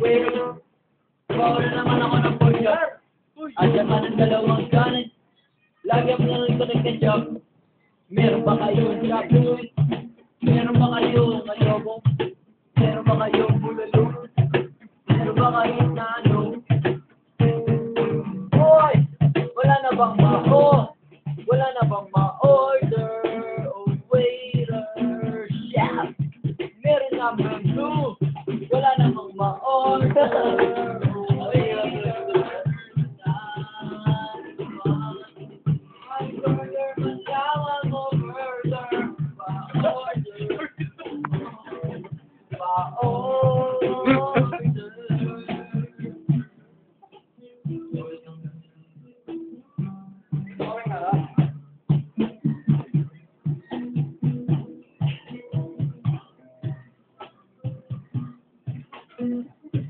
Wait, bawal naman ako ng burger. At saka ng dalawang kanin. Lagyan mo na rin ko ng ketchup. Meron ba kayong chopstick? Meron ba kayong adobo? Meron ba kayong bulalo? Meron ba kayong na ano? Hoy! Wala na bang wala na bang ma-order? Oh, waiter, chef! Meron na menu! Wala na bang ma-order? Oh, waiter, burger, matawag mo burger. Pa-order. Pa-order.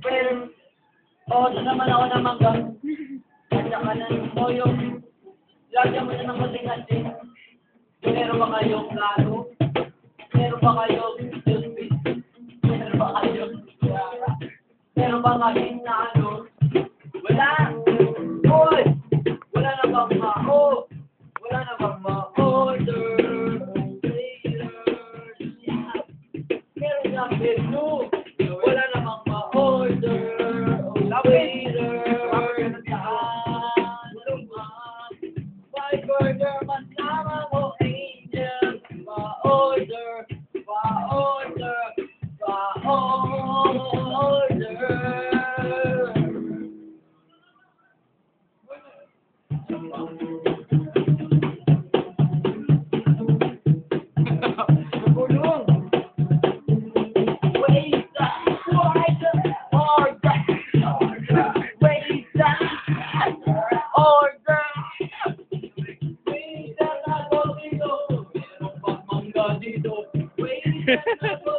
Pero, ito naman ako ng mangga. At saka ng toyo. Lagyan mo na ng kating-kating. Meron ba kayong lalo? Meron ba kayong toothpick? Meron ba kayong tiara? Meron ba kayong na ano? Wala! Hoy! Wala na bang wala na bang ma-order? Yeah. Meron na menu! Wala na bang ma-order? Waiter! Burger, masama mo, angel. Pa-order, pa-order, pa-order. Gulong. Wait, order, order. Wait, order. Wait, na ako dito. Meron bang mangga dito? Wait, na ako